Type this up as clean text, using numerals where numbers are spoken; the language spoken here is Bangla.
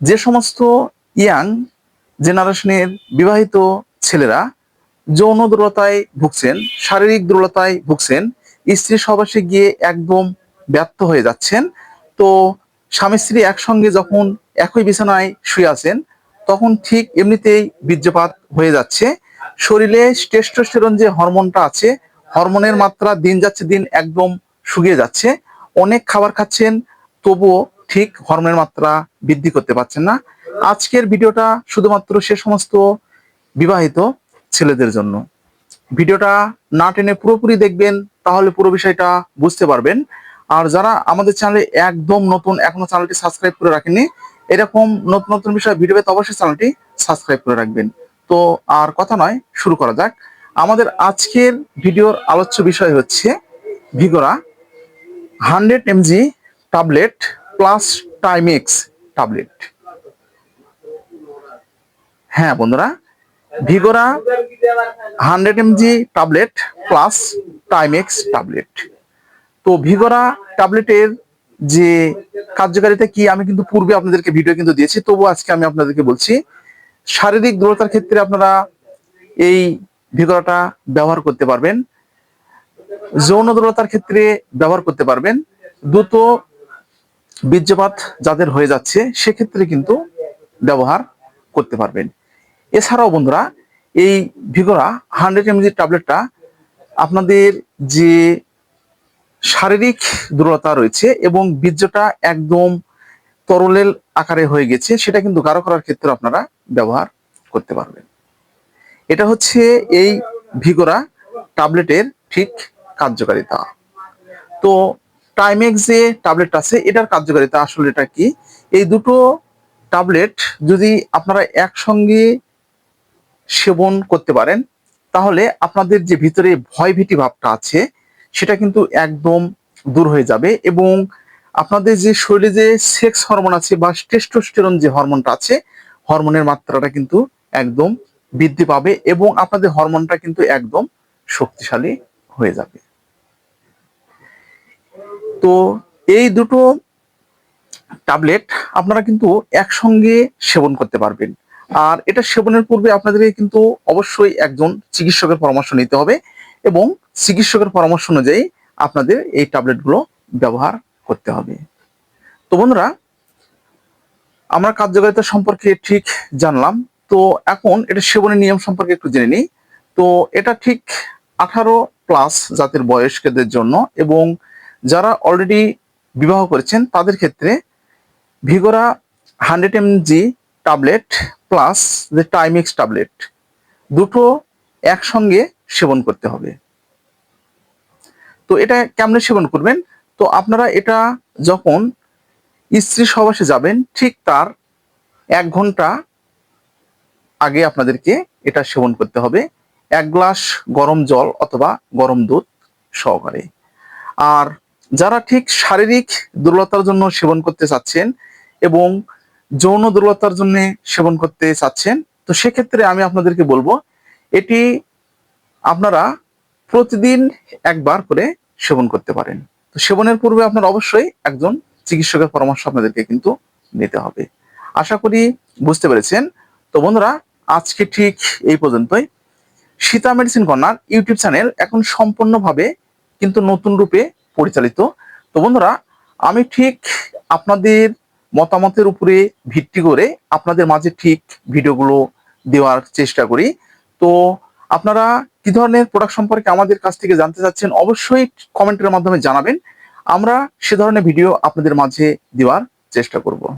যে সমস্ত ইয়াং জেনারেশনের বিবাহিত ছেলেরা যৌন দুর্বলতায় ভুগছেন, শারীরিক দুর্বলতায় ভুগছেন, স্ত্রী সহবাসে গিয়ে একদম ব্যর্থ হয়ে যাচ্ছেন, তো স্বামী স্ত্রী একসঙ্গে যখন একই বিছানায় শুয়ে আছেন তখন ঠিক এমনিতেই বীর্যপাত হয়ে যাচ্ছে। শরীরে টেস্টোস্টেরন যে হরমোনটা আছে, হরমোনের মাত্রা দিন যাচ্ছে দিন একদম শুকিয়ে যাচ্ছে। অনেক খাবার খাচ্ছেন, তবুও ঠিক হরমোনের মাত্রা বৃদ্ধি করতে পারছেন না। আজকের ভিডিওটা শুধুমাত্র সে সমস্ত বিবাহিত ছেলেদের জন্য। ভিডিওটা না টেনে পুরোপুরি দেখবেন, তাহলে পুরো বিষয়টা বুঝতে পারবেন। আর যারা আমাদের চ্যানেলে একদম নতুন, এখনো চ্যানেলটি সাবস্ক্রাইব করে রাখেননি, এরকম নতুন নতুন বিষয় ভিডিও পেতে অবশ্যই চ্যানেলটি সাবস্ক্রাইব করে রাখবেন। তো আর কথা নয়, শুরু করা যাক। আমাদের আজকের ভিডিওর আলোচ্য বিষয় হচ্ছে Vigora 100 mg tablet plus Timex tablet. হ্যাঁ বন্ধুরা, Vigora 100 mg tablet plus Timex tablet. তো ভিগোরা ট্যাবলেটের যে কার্যকারিতা কি, আমি কিন্তু পূর্বে আপনাদেরকে ভিডিও কিন্তু দিয়েছি, তবু আজকে আমি আপনাদেরকে বলছি। শারীরিক দূরতার ক্ষেত্রে আপনারা এই ভিগোরাটা ব্যবহার করতে পারবেন, যৌন দুর্বলতার ক্ষেত্রে ব্যবহার করতে পারবেন, দ্রুত বীর্যপাত যাদের হয়ে যাচ্ছে সেক্ষেত্রে কিন্তু ব্যবহার করতে পারবেন। এছাড়াও বন্ধুরা, এই ভিগোরা 100 mg ট্যাবলেটটা আপনাদের যে শারীরিক দুর্বলতা রয়েছে এবং বীর্যটা একদম তরলের আকারে হয়ে গেছে, সেটা কিন্তু গাঢ় করার ক্ষেত্রে আপনারা ব্যবহার করতে পারবেন। এটা হচ্ছে এই ভিগোরা ট্যাবলেটের ঠিক কার্যকারিতা। তো টাইমেক্স যে ট্যাবলেট আছে, এটার কার্যকারিতা আসলে এটা কি, এই দুটো ট্যাবলেট যদি আপনারা একসঙ্গে সেবন করতে পারেন তাহলে আপনাদের যে ভিতরে ভয়ভীতি ভাবটা আছে সেটা কিন্তু একদম দূর হয়ে যাবে, এবং আপনাদের যে শরীরে যে সেক্স হরমোন আছে বা টেস্টোস্টেরন যে হরমোনটা আছে, হরমোনের মাত্রাটা কিন্তু একদম বৃদ্ধি পাবে এবং আপনাদের হরমোনটা কিন্তু একদম শক্তিশালী হয়ে যাবে। তো এই দুটো ট্যাবলেট আপনারা কিন্তু একসঙ্গে সেবন করতে পারবেন। আর এটা সেবনের পূর্বে আপনাদেরকে কিন্তু অবশ্যই একজন চিকিৎসকের পরামর্শ নিতে হবে এবং চিকিৎসকের পরামর্শ অনুযায়ী আপনাদের এই ট্যাবলেটগুলো ব্যবহার করতে হবে। তো বন্ধুরা, আমরা কার্যকারিতা সম্পর্কে ঠিক জানলাম, তো এখন এটা সেবনের নিয়ম সম্পর্কে একটু জেনে নিই। তো এটা ঠিক 18+ জাতের বয়স্কদের জন্য, এবং যারা অলরেডি বিবাহ করেছেন তাদের ক্ষেত্রে ভিগোরা 100 mg ট্যাবলেট প্লাস যে টাইমেক্স ট্যাবলেট দুটো একসঙ্গে সেবন করতে হবে। তো এটা কেমনে সেবন করবেন, তো আপনারা এটা যখন স্ত্রী সহবাসে যাবেন ঠিক তার 1 ঘন্টা আগে আপনাদেরকে এটা সেবন করতে হবে, 1 গ্লাস গরম জল অথবা গরম দুধ সহকারে। আর যারা ঠিক শারীরিক দুর্বলতার জন্য সেবন করতে চাচ্ছেন এবং যৌন দুর্বলতার জন্য সেবন করতে চাচ্ছেন, তো সেক্ষেত্রে আমি আপনাদেরকে বলবো এটি আপনারা প্রতিদিন একবার করে সেবন করতে পারেন। তো সেবনের পূর্বে আপনারা অবশ্যই একজন চিকিৎসকের পরামর্শ আপনাদেরকে কিন্তু নিতে হবে। আশা করি বুঝতে পেরেছেন। তো বন্ধুরা, আজকে ঠিক এই পর্যন্তই। Sita medicine corner YouTube channel এখন সম্পূর্ণভাবে কিন্তু নতুন রূপে পরিচালিত। তো বন্ধুরা, আমি ঠিক আপনাদের মতামতের উপরে ভিত্তি করে আপনাদের মাঝে ঠিক ভিডিওগুলো দেওয়ার চেষ্টা করি। তো আপনারা কি ধরনের প্রোডাক্ট সম্পর্কে আমাদের কাছ থেকে জানতে চাচ্ছেন অবশ্যই কমেন্টের মাধ্যমে জানাবেন, আমরা সে ধরনের ভিডিও আপনাদের মাঝে দেওয়ার চেষ্টা করব।